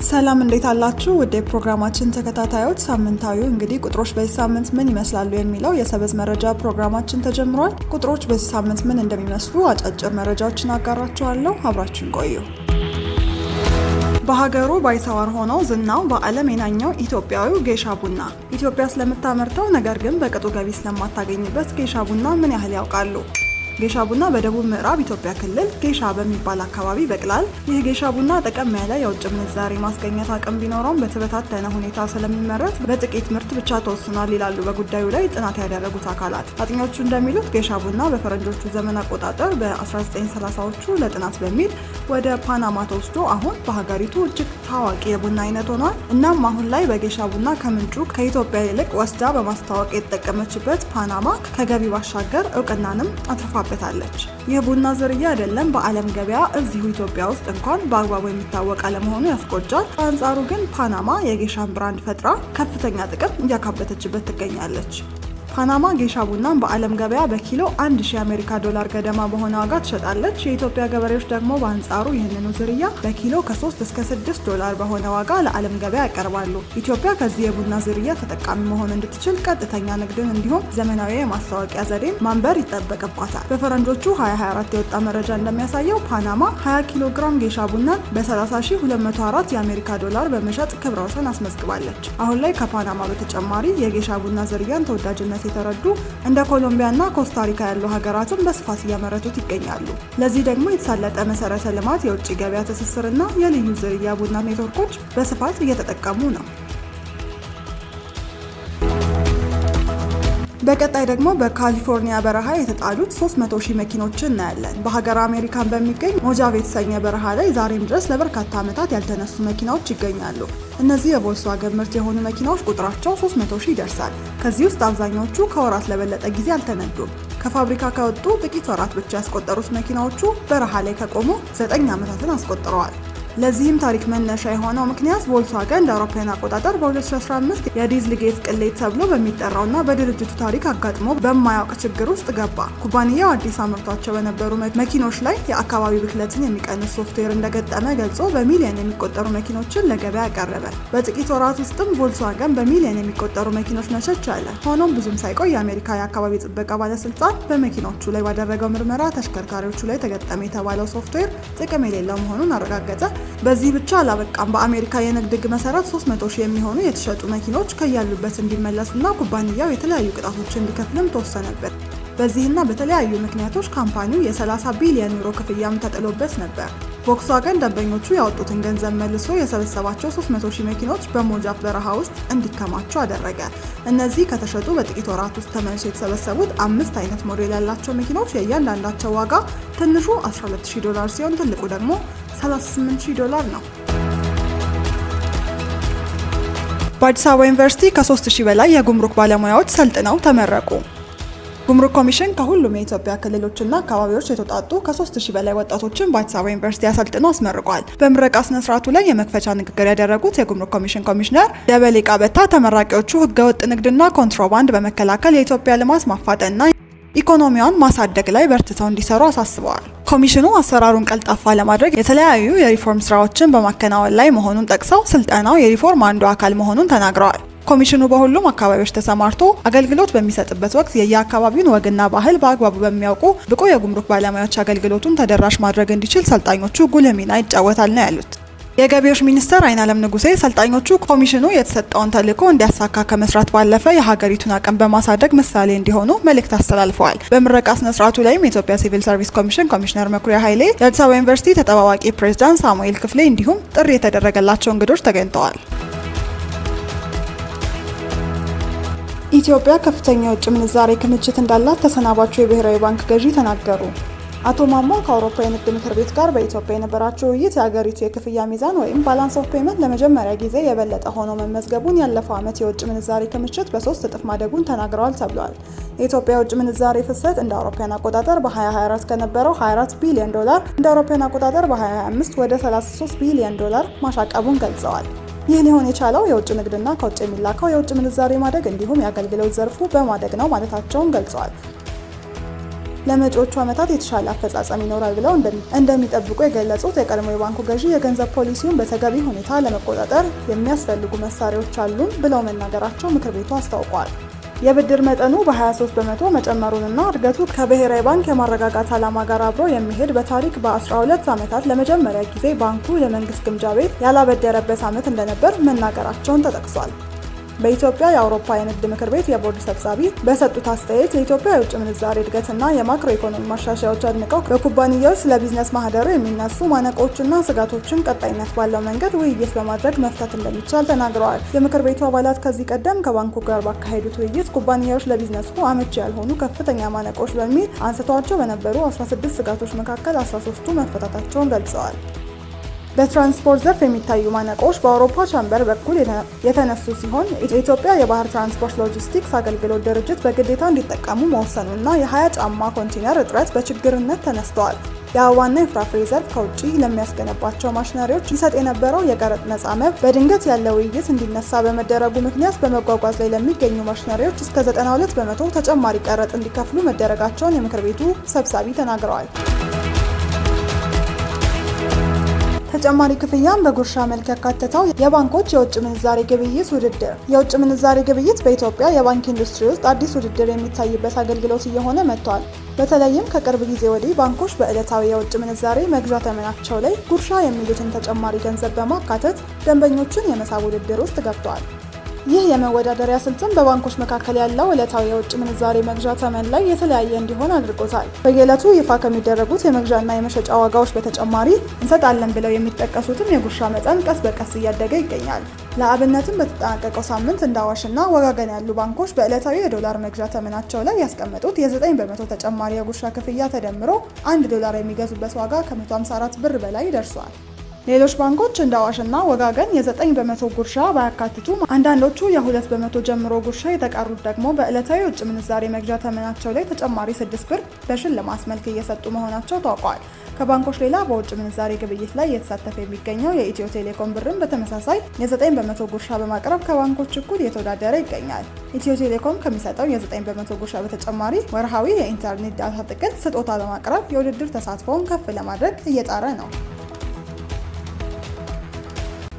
ሰላም እንዴት አላችሁ? ወደ ፕሮግራማችን ተከታታዮች ሳምንታዊው እንግዲህ ቁጥሮች በዚህ ሳምንት ምን ይመስላሉ የሚለው የሰበዝ መረጃ ፕሮግራማችን ተጀምሯል። ቁጥሮች በዚህ ሳምንት ምን እንደሚመስሉ አጫጭር መረጃዎችን አጋራችኋለሁ። አብራችሁን ቆዩ። በሀገሩ ባይተዋር ሆነው ዝናው በዓለም የናኘው ኢትዮጵያዊው ጌሻ ቡና። ኢትዮጵያ ስለምታመርተው ነገር ግን በቅጡ ገቢ ስለማታገኝበት ጌሻ ቡና ምን ያህል ያውቃሉ? ጌሻ ቡና በደቡብ ምዕራብ ኢትዮጵያ ክልል ጌሻ በሚባል አካባቢ ይበቅላል። ይህ ጌሻ ቡና ጠቀም ያለ የውጭ ምንዛሬ ማስገኘት አቅም ቢኖረውም በተበታተነ ሁኔታ ስለሚመረት በጥቂት ምርት ብቻ ተወስኗል ይላሉ በጉዳዩ ላይ ጥናት ያደረጉት አካላት። አጥኚዎቹ እንደሚሉት ጌሻ ቡና በፈረንጆቹ ዘመን አቆጣጠር በ1930ዎቹ ለጥናት በሚል ወደ ፓናማ ተወስዶ አሁን በሀገሪቱ እጅግ ታዋቂ የቡና አይነት ሆኗል። እናም አሁን ላይ በጌሻ ቡና ከምንጩ ከኢትዮጵያ ይልቅ ወስዳ በማስተዋወቅ የተጠቀመችበት ፓናማ ከገቢ ባሻገር እውቅናንም አትርፋ በታለች። ይህ ቡና ዝርያ አይደለም በዓለም ገበያ እዚሁ ኢትዮጵያ ውስጥ እንኳን በአግባቡ የሚታወቅ አለመሆኑ ያስቆጫል። በአንጻሩ ግን ፓናማ የጌሻን ብራንድ ፈጥራ ከፍተኛ ጥቅም እያካበተችበት ትገኛለች። ፓናማ ጌሻ ቡናን በዓለም ገበያ በኪሎ $1000 የአሜሪካ ገደማ በሆነ ዋጋ ትሸጣለች። የኢትዮጵያ ገበሬዎች ደግሞ በአንጻሩ ይህንኑ ዝርያ በኪሎ ከ3 እስከ $6 በሆነ ዋጋ ለዓለም ገበያ ያቀርባሉ። ኢትዮጵያ ከዚህ የቡና ዝርያ ተጠቃሚ መሆን እንድትችል ቀጥተኛ ንግድን እንዲሁም ዘመናዊ የማስታወቂያ ዘዴን ማንበር ይጠበቅባታል። በፈረንጆቹ 2024 የወጣ መረጃ እንደሚያሳየው ፓናማ 20 ኪሎ ግራም ጌሻ ቡናን በ30,204 የአሜሪካ ዶላር በመሸጥ ክብረ ወሰን አስመዝግባለች። አሁን ላይ ከፓናማ በተጨማሪ የጌሻ ቡና ዝርያን ተወዳጅነት የተረዱ እንደ ኮሎምቢያና ኮስታሪካ ያሉ ሀገራትን በስፋት እያመረቱት ይገኛሉ። ለዚህ ደግሞ የተሳለጠ መሰረተ ልማት፣ የውጭ ገበያ ትስስርና የልዩ ዝርያ ቡና ኔትወርኮች በስፋት እየተጠቀሙ ነው። በቀጣይ ደግሞ በካሊፎርኒያ በረሃ የተጣሉት 300,000 መኪኖችን እናያለን። በሀገር አሜሪካን በሚገኝ ሞጃቬ የተሰኘ በረሃ ላይ ዛሬም ድረስ ለበርካታ ዓመታት ያልተነሱ መኪናዎች ይገኛሉ። እነዚህ የቮልስዋገን ምርት የሆኑ መኪናዎች ቁጥራቸው 300,000 ይደርሳል። ከዚህ ውስጥ አብዛኞቹ ከወራት ለበለጠ ጊዜ አልተነዱም። ከፋብሪካ ከወጡ ጥቂት ወራት ብቻ ያስቆጠሩት መኪናዎቹ በረሃ ላይ ከቆሙ 9 ዓመታትን አስቆጥረዋል። ለዚህም ታሪክ መነሻ የሆነው ምክንያት ቮልስዋገን እንደ አውሮፓውያን አቆጣጠር በ2015 የዲዝልጌት ቅሌት ተብሎ በሚጠራውና በድርጅቱ ታሪክ አጋጥሞ በማያውቅ ችግር ውስጥ ገባ። ኩባንያው አዲስ አምርቷቸው በነበሩ መኪኖች ላይ የአካባቢ ብክለትን የሚቀንስ ሶፍትዌር እንደገጠመ ገልጾ በሚሊዮን የሚቆጠሩ መኪኖችን ለገበያ ያቀረበ። በጥቂት ወራት ውስጥም ቮልስዋገን በሚሊዮን የሚቆጠሩ መኪኖች መሸጥ ቻለ። ሆኖም ብዙም ሳይቆይ የአሜሪካ የአካባቢ ጥበቃ ባለስልጣን በመኪኖቹ ላይ ባደረገው ምርመራ ተሽከርካሪዎቹ ላይ ተገጠመ የተባለው ሶፍትዌር ጥቅም የሌለው መሆኑን አረጋገጠ። በዚህ ብቻ አላበቃም። በአሜሪካ የንግድ ሕግ መሰረት 300,000 የሚሆኑ የተሸጡ መኪኖች ከያሉበት እንዲመለሱና ኩባንያው የተለያዩ ቅጣቶችን እንዲከፍልም ተወሰነበት። በዚህና በተለያዩ ምክንያቶች ካምፓኒው የ30 ቢሊዮን ዩሮ ክፍያም ተጥሎበት ነበር። ቮልክስዋገን ደንበኞቹ ያወጡትን ገንዘብ መልሶ የሰበሰባቸው 300,000 መኪኖች በሞጃቭ በረሃ ውስጥ እንዲከማቹ አደረገ። እነዚህ ከተሸጡ በጥቂት ወራት ውስጥ ተመልሶ የተሰበሰቡት 5 አይነት ሞዴል ያላቸው መኪኖች የእያንዳንዳቸው ዋጋ ትንሹ $12,000 ሲሆን ትልቁ ደግሞ $38,000 ነው። በአዲስ አበባ ዩኒቨርሲቲ ከ3000 በላይ የጉምሩክ ባለሙያዎች ሰልጥነው ተመረቁ። ጉምሩክ ኮሚሽን ከሁሉም የኢትዮጵያ ክልሎችና አካባቢዎች የተውጣጡ ከ3000 በላይ ወጣቶችን በአዲስ አበባ ዩኒቨርሲቲ አሰልጥኖ አስመርቋል። በምረቃ ስነ ስርዓቱ ላይ የመክፈቻ ንግግር ያደረጉት የጉምሩክ ኮሚሽን ኮሚሽነር ደበሌ ቃበታ ተመራቂዎቹ ህገወጥ ንግድና ኮንትሮባንድ በመከላከል የኢትዮጵያ ልማት ማፋጠንና ኢኮኖሚዋን ማሳደግ ላይ በርትተው እንዲሰሩ አሳስበዋል። ኮሚሽኑ አሰራሩን ቀልጣፋ ለማድረግ የተለያዩ የሪፎርም ስራዎችን በማከናወን ላይ መሆኑን ጠቅሰው ስልጠናው የሪፎርም አንዱ አካል መሆኑን ተናግረዋል። ኮሚሽኑ በሁሉም አካባቢዎች ተሰማርቶ አገልግሎት በሚሰጥበት ወቅት የየአካባቢውን ወግና ባህል በአግባቡ በሚያውቁ ብቁ የጉምሩክ ባለሙያዎች አገልግሎቱን ተደራሽ ማድረግ እንዲችል ሰልጣኞቹ ጉልህ ሚና ይጫወታል ነው ያሉት። የገቢዎች ሚኒስትር አይናለም ንጉሴ ሰልጣኞቹ ኮሚሽኑ የተሰጠውን ተልዕኮ እንዲያሳካ ከመስራት ባለፈ የሀገሪቱን አቅም በማሳደግ ምሳሌ እንዲሆኑ መልእክት አስተላልፈዋል። በምረቃ ስነ ስርዓቱ ላይም የኢትዮጵያ ሲቪል ሰርቪስ ኮሚሽን ኮሚሽነር መኩሪያ ኃይሌ፣ የአዲስ አበባ ዩኒቨርሲቲ ተጠባባቂ ፕሬዝዳንት ሳሙኤል ክፍሌ እንዲሁም ጥሪ የተደረገላቸው እንግዶች ተገኝተዋል። ኢትዮጵያ ከፍተኛ የውጭ ምንዛሬ ክምችት እንዳላት ተሰናባቹ የብሔራዊ ባንክ ገዢ ተናገሩ። አቶ ማሞ ከአውሮፓ የንግድ ምክር ቤት ጋር በኢትዮጵያ የነበራቸው ውይይት የሀገሪቱ የክፍያ ሚዛን ወይም ባላንስ ኦፍ ፔመንት ለመጀመሪያ ጊዜ የበለጠ ሆኖ መመዝገቡን፣ ያለፈው ዓመት የውጭ ምንዛሬ ክምችት በ3 እጥፍ ማደጉን ተናግረዋል ተብሏል። የኢትዮጵያ የውጭ ምንዛሬ ፍሰት እንደ አውሮፓውያን አቆጣጠር በ2024 ከነበረው $24 ቢሊዮን እንደ አውሮፓውያን አቆጣጠር በ2025 ወደ $33 ቢሊዮን ማሻቀቡን ገልጸዋል። ይህ ሊሆን የቻለው የውጭ ንግድና ከውጭ የሚላከው የውጭ ምንዛሬ ማደግ እንዲሁም የአገልግሎት ዘርፉ በማደግ ነው ማለታቸውን ገልጸዋል። ለመጪዎቹ ዓመታት የተሻለ አፈጻጸም ይኖራል ብለው እንደሚጠብቁ የገለጹት የቀድሞ የባንኩ ገዢ የገንዘብ ፖሊሲውን በተገቢ ሁኔታ ለመቆጣጠር የሚያስፈልጉ መሳሪያዎች አሉን ብለው መናገራቸው ምክር ቤቱ አስታውቋል። የብድር መጠኑ በ23 በመቶ መጨመሩንና እድገቱ ከብሔራዊ ባንክ የማረጋጋት ዓላማ ጋር አብሮ የሚሄድ በታሪክ በ12 ዓመታት ለመጀመሪያ ጊዜ ባንኩ ለመንግስት ግምጃ ቤት ያላበደረበት ዓመት እንደነበር መናገራቸውን ተጠቅሷል። በኢትዮጵያ የአውሮፓ የንግድ ምክር ቤት የቦርድ ሰብሳቢ በሰጡት አስተያየት የኢትዮጵያ የውጭ ምንዛሬ እድገትና የማክሮ ኢኮኖሚ ማሻሻያዎች አድንቀው በኩባንያዎች ስለ ቢዝነስ ማህደሩ የሚነሱ ማነቆችና ስጋቶችን ቀጣይነት ባለው መንገድ ውይይት በማድረግ መፍታት እንደሚቻል ተናግረዋል። የምክር ቤቱ አባላት ከዚህ ቀደም ከባንኩ ጋር ባካሄዱት ውይይት ኩባንያዎች ለቢዝነሱ አመቺ ያልሆኑ ከፍተኛ ማነቆች በሚል አንስተዋቸው በነበሩ 16 ስጋቶች መካከል 13ቱ መፈታታቸውን ገልጸዋል። በትራንስፖርት ዘርፍ የሚታዩ ማነቆች በአውሮፓ ቻምበር በኩል የተነሱ ሲሆን የኢትዮጵያ የባህር ትራንስፖርት ሎጂስቲክስ አገልግሎት ድርጅት በግዴታ እንዲጠቀሙ መወሰኑና የ20 ጫማ ኮንቴነር እጥረት በችግርነት ተነስተዋል። የአበባና የፍራፍሬ ዘርፍ ከውጭ ለሚያስገነባቸው ማሽነሪዎች ይሰጥ የነበረው የቀረጥ ነፃ መብት በድንገት ያለ ውይይት እንዲነሳ በመደረጉ ምክንያት በመጓጓዝ ላይ ለሚገኙ ማሽነሪዎች እስከ 92 በመቶ ተጨማሪ ቀረጥ እንዲከፍሉ መደረጋቸውን የምክር ቤቱ ሰብሳቢ ተናግረዋል። ተጨማሪ ክፍያን በጉርሻ መልክ ያካተተው የባንኮች የውጭ ምንዛሬ ግብይት ውድድር። የውጭ ምንዛሬ ግብይት በኢትዮጵያ የባንክ ኢንዱስትሪ ውስጥ አዲስ ውድድር የሚታይበት አገልግሎት እየሆነ መጥቷል። በተለይም ከቅርብ ጊዜ ወዲህ ባንኮች በዕለታዊ የውጭ ምንዛሬ መግዣ ተመናቸው ላይ ጉርሻ የሚሉትን ተጨማሪ ገንዘብ በማካተት ደንበኞችን የመሳብ ውድድር ውስጥ ገብተዋል። ይህ የመወዳደሪያ ስልትም በባንኮች መካከል ያለው ዕለታዊ የውጭ ምንዛሬ መግዣ ተመን ላይ የተለያየ እንዲሆን አድርጎታል። በየዕለቱ ይፋ ከሚደረጉት የመግዣና የመሸጫ ዋጋዎች በተጨማሪ እንሰጣለን ብለው የሚጠቀሱትም የጉርሻ መጠን ቀስ በቀስ እያደገ ይገኛል። ለአብነትም በተጠናቀቀው ሳምንት እንደ አዋሽና ወጋገን ያሉ ባንኮች በዕለታዊ የዶላር መግዣ ተመናቸው ላይ ያስቀመጡት የ9 በመቶ ተጨማሪ የጉርሻ ክፍያ ተደምሮ 1 ዶላር የሚገዙበት ዋጋ ከ154 ብር በላይ ደርሷል። ሌሎች ባንኮች እንደ አዋሽና ወጋገን የ9 በመቶ ጉርሻ ባያካትቱም አንዳንዶቹ የ2 በመቶ ጀምሮ ጉርሻ፣ የተቀሩት ደግሞ በዕለታዊ የውጭ ምንዛሬ መግዣ ተመናቸው ላይ ተጨማሪ 6 ብር በሽልማት መልክ እየሰጡ መሆናቸው ታውቋል። ከባንኮች ሌላ በውጭ ምንዛሬ ግብይት ላይ እየተሳተፈ የሚገኘው የኢትዮ ቴሌኮም ብርም በተመሳሳይ የ9 በመቶ ጉርሻ በማቅረብ ከባንኮች እኩል እየተወዳደረ ይገኛል። ኢትዮ ቴሌኮም ከሚሰጠው የ9 በመቶ ጉርሻ በተጨማሪ ወርሃዊ የኢንተርኔት ዳታ ጥቅል ስጦታ በማቅረብ የውድድር ተሳትፎውን ከፍ ለማድረግ እየጣረ ነው።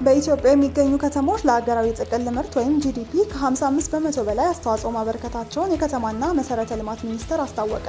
በኢትዮጵያ የሚገኙ ከተሞች ለሀገራዊ ጥቅል ምርት ወይም ጂዲፒ ከ55 በመቶ በላይ አስተዋጽኦ ማበረከታቸውን የከተማና መሰረተ ልማት ሚኒስቴር አስታወቀ።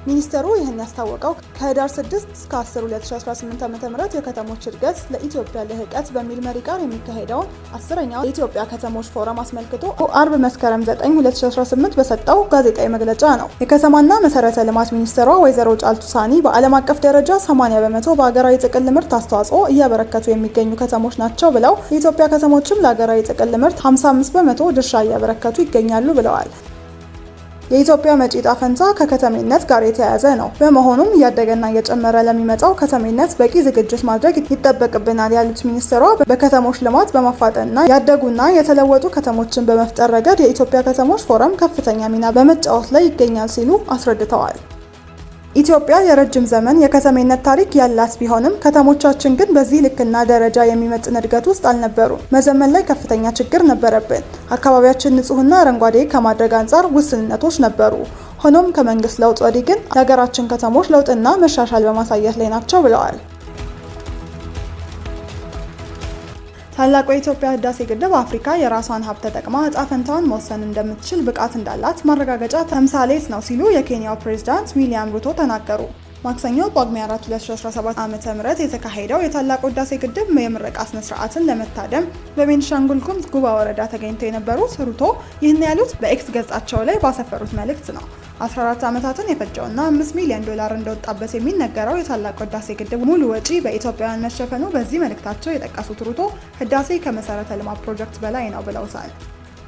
ሚኒስቴሩ ይህን ያስታወቀው ከህዳር 6 እስከ 10 2018 ዓ.ም የከተሞች እድገት ለኢትዮጵያ ልህቀት በሚል መሪ ቃል የሚካሄደውን 10ኛው የኢትዮጵያ ከተሞች ፎረም አስመልክቶ አርብ መስከረም 9 2018 በሰጠው ጋዜጣዊ መግለጫ ነው። የከተማና መሰረተ ልማት ሚኒስትሯ ወይዘሮ ጫልቱ ሳኒ በዓለም አቀፍ ደረጃ 80 በመቶ በሀገራዊ ጥቅል ምርት አስተዋጽኦ እያበረከቱ የሚገኙ ከተሞች ናቸው ብለው የኢትዮጵያ ከተሞችም ለሀገራዊ ጥቅል ምርት 55 በመቶ ድርሻ እያበረከቱ ይገኛሉ ብለዋል። የኢትዮጵያ መጪ ዕጣ ፈንታ ከከተሜነት ጋር የተያያዘ ነው። በመሆኑም እያደገና እየጨመረ ለሚመጣው ከተሜነት በቂ ዝግጅት ማድረግ ይጠበቅብናል ያሉት ሚኒስትሯ በከተሞች ልማት በማፋጠንና ያደጉና የተለወጡ ከተሞችን በመፍጠር ረገድ የኢትዮጵያ ከተሞች ፎረም ከፍተኛ ሚና በመጫወት ላይ ይገኛል ሲሉ አስረድተዋል። ኢትዮጵያ የረጅም ዘመን የከተሜነት ታሪክ ያላት ቢሆንም ከተሞቻችን ግን በዚህ ልክና ደረጃ የሚመጥን እድገት ውስጥ አልነበሩም። መዘመን ላይ ከፍተኛ ችግር ነበረብን። አካባቢያችን ንጹህና አረንጓዴ ከማድረግ አንጻር ውስንነቶች ነበሩ። ሆኖም ከመንግስት ለውጥ ወዲህ ግን የሀገራችን ከተሞች ለውጥና መሻሻል በማሳየት ላይ ናቸው ብለዋል። ታላቁ የኢትዮጵያ ህዳሴ ግድብ አፍሪካ የራሷን ሀብት ተጠቅማ ዕጣ ፈንታዋን መወሰን እንደምትችል ብቃት እንዳላት ማረጋገጫ ተምሳሌት ነው ሲሉ የኬንያው ፕሬዝዳንት ዊሊያም ሩቶ ተናገሩ። ማክሰኞ ጳጉሜ 4 2017 ዓ.ም የተካሄደው የታላቁ ህዳሴ ግድብ የምረቃ ስነ ስርዓትን ለመታደም በቤኒሻንጉል ጉሙዝ ጉባ ወረዳ ተገኝተው የነበሩት ሩቶ ይህን ያሉት በኤክስ ገጻቸው ላይ ባሰፈሩት መልእክት ነው። 14 ዓመታትን የፈጀውና 5 ሚሊዮን ዶላር እንደወጣበት የሚነገረው የታላቁ ህዳሴ ግድብ ሙሉ ወጪ በኢትዮጵያውያን መሸፈኑ በዚህ መልእክታቸው የጠቀሱት ሩቶ ህዳሴ ከመሰረተ ልማት ፕሮጀክት በላይ ነው ብለውታል።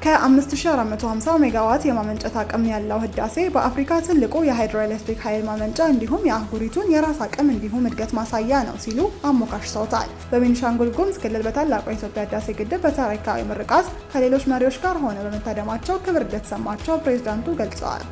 ከ5450 ሜጋዋት የማመንጨት አቅም ያለው ህዳሴ በአፍሪካ ትልቁ የሃይድሮኤሌክትሪክ ኃይል ማመንጫ እንዲሁም የአህጉሪቱን የራስ አቅም እንዲሁም እድገት ማሳያ ነው ሲሉ አሞካሽተውታል። በቤኒሻንጉል ጉሙዝ ክልል በታላቁ የኢትዮጵያ ህዳሴ ግድብ በታሪካዊ ምርቃት ከሌሎች መሪዎች ጋር ሆነ በመታደማቸው ክብር እንደተሰማቸው ፕሬዝዳንቱ ገልጸዋል።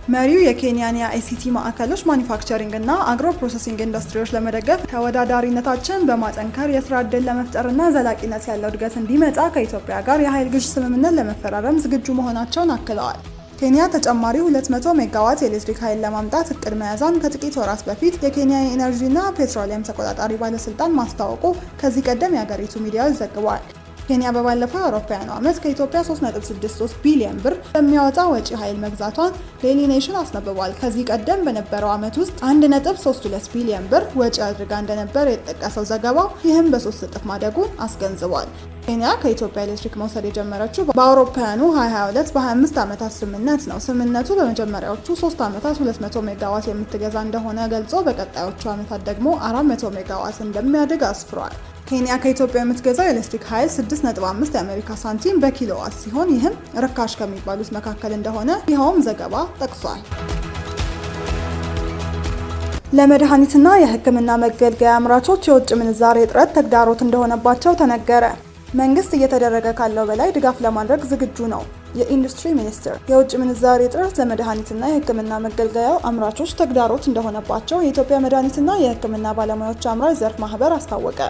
መሪው የኬንያን የአይሲቲ ማዕከሎች ማኒፋክቸሪንግ እና አግሮ ፕሮሰሲንግ ኢንዱስትሪዎች ለመደገፍ ተወዳዳሪነታችን በማጠንከር የስራ ዕድል ለመፍጠርና ዘላቂነት ያለው እድገት እንዲመጣ ከኢትዮጵያ ጋር የኃይል ግዥ ስምምነት ለመፈራረም ዝግጁ መሆናቸውን አክለዋል። ኬንያ ተጨማሪ 200 ሜጋዋት የኤሌክትሪክ ኃይል ለማምጣት እቅድ መያዟን ከጥቂት ወራት በፊት የኬንያ የኢነርጂና ፔትሮሊየም ተቆጣጣሪ ባለስልጣን ማስታወቁ ከዚህ ቀደም የሀገሪቱ ሚዲያዎች ዘግበዋል። ኬንያ በባለፈው አውሮፓውያኑ ዓመት ከኢትዮጵያ 3.63 ቢሊዮን ብር በሚያወጣ ወጪ ኃይል መግዛቷን ዴይሊ ኔሽን አስነብቧል። ከዚህ ቀደም በነበረው ዓመት ውስጥ 1.32 ቢሊዮን ብር ወጪ አድርጋ እንደነበር የተጠቀሰው ዘገባው ይህም በ3 እጥፍ ማደጉን አስገንዝቧል። ኬንያ ከኢትዮጵያ ኤሌክትሪክ መውሰድ የጀመረችው በአውሮፓውያኑ 2022 በ25 ዓመታት ስምምነት ነው። ስምምነቱ በመጀመሪያዎቹ 3 ዓመታት 200 ሜጋዋት የምትገዛ እንደሆነ ገልጾ በቀጣዮቹ ዓመታት ደግሞ 400 ሜጋዋት እንደሚያድግ አስፍሯል። ኬንያ ከኢትዮጵያ የምትገዛው የኤሌክትሪክ ኃይል 6.5 የአሜሪካ ሳንቲም በኪሎዋት ሲሆን ይህም ርካሽ ከሚባሉት መካከል እንደሆነ ይኸውም ዘገባ ጠቅሷል። ለመድኃኒትና የሕክምና መገልገያ አምራቾች የውጭ ምንዛሬ እጥረት ተግዳሮት እንደሆነባቸው ተነገረ። መንግስት እየተደረገ ካለው በላይ ድጋፍ ለማድረግ ዝግጁ ነው። የኢንዱስትሪ ሚኒስቴር የውጭ ምንዛሬ እጥረት ለመድኃኒትና የሕክምና መገልገያ አምራቾች ተግዳሮት እንደሆነባቸው የኢትዮጵያ መድኃኒትና የሕክምና ባለሙያዎች አምራች ዘርፍ ማህበር አስታወቀ።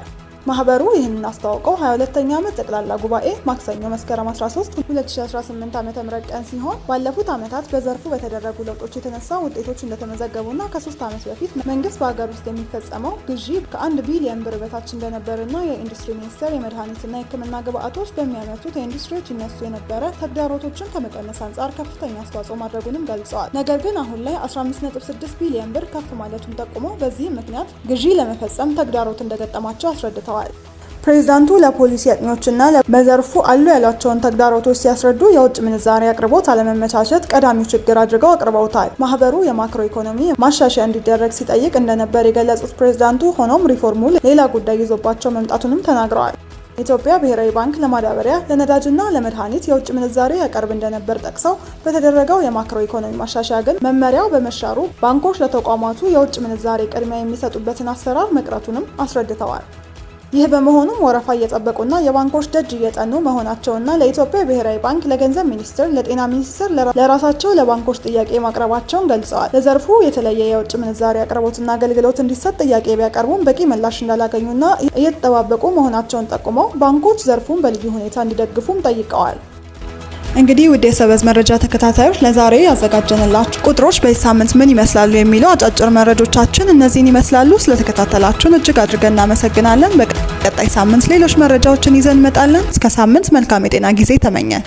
ማህበሩ ይህንን አስታውቀው 22ኛ ዓመት ጠቅላላ ጉባኤ ማክሰኞ መስከረም 13 2018 ዓ.ም ቀን ሲሆን ባለፉት ዓመታት በዘርፉ በተደረጉ ለውጦች የተነሳ ውጤቶች እንደተመዘገቡና ከ3 ዓመት በፊት መንግስት በሀገር ውስጥ የሚፈጸመው ግዢ ከ1 ቢሊዮን ብር በታች እንደነበርና የኢንዱስትሪ ሚኒስቴር የመድኃኒትና የሕክምና ግብአቶች በሚያመርቱት የኢንዱስትሪዎች ይነሱ የነበረ ተግዳሮቶችን ከመቀነስ አንጻር ከፍተኛ አስተዋጽኦ ማድረጉንም ገልጸዋል። ነገር ግን አሁን ላይ 15.6 ቢሊዮን ብር ከፍ ማለቱን ጠቁመው በዚህም ምክንያት ግዢ ለመፈጸም ተግዳሮት እንደገጠማቸው አስረድተዋል። ፕሬዝዳንቱ ለፖሊሲ አጥኚዎችና በዘርፉ አሉ ያሏቸውን ተግዳሮቶች ሲያስረዱ የውጭ ምንዛሬ አቅርቦት አለመመቻቸት ቀዳሚው ችግር አድርገው አቅርበውታል። ማህበሩ የማክሮ ኢኮኖሚ ማሻሻያ እንዲደረግ ሲጠይቅ እንደነበር የገለጹት ፕሬዝዳንቱ ሆኖም ሪፎርሙ ሌላ ጉዳይ ይዞባቸው መምጣቱንም ተናግረዋል። የኢትዮጵያ ብሔራዊ ባንክ ለማዳበሪያ፣ ለነዳጅና ለመድኃኒት የውጭ ምንዛሬ ያቀርብ እንደነበር ጠቅሰው በተደረገው የማክሮ ኢኮኖሚ ማሻሻያ ግን መመሪያው በመሻሩ ባንኮች ለተቋማቱ የውጭ ምንዛሬ ቅድሚያ የሚሰጡበትን አሰራር መቅረቱንም አስረድተዋል። ይህ በመሆኑም ወረፋ እየጠበቁና የባንኮች ደጅ እየጠኑ መሆናቸውና ለኢትዮጵያ ብሔራዊ ባንክ፣ ለገንዘብ ሚኒስቴር፣ ለጤና ሚኒስቴር ለራሳቸው ለባንኮች ጥያቄ ማቅረባቸውን ገልጸዋል። ለዘርፉ የተለየ የውጭ ምንዛሬ አቅርቦትና አገልግሎት እንዲሰጥ ጥያቄ ቢያቀርቡም በቂ ምላሽ እንዳላገኙና እየተጠባበቁ መሆናቸውን ጠቁመው ባንኮች ዘርፉን በልዩ ሁኔታ እንዲደግፉም ጠይቀዋል። እንግዲህ ውድ የሰበዝ መረጃ ተከታታዮች ለዛሬ ያዘጋጀንላችሁ ቁጥሮች በዚህ ሳምንት ምን ይመስላሉ የሚለው አጫጭር መረጃዎቻችን እነዚህን ይመስላሉ። ስለተከታተላችሁን እጅግ አድርገን እናመሰግናለን። በቀጣይ ሳምንት ሌሎች መረጃዎችን ይዘን እንመጣለን። እስከ ሳምንት መልካም የጤና ጊዜ ተመኘን።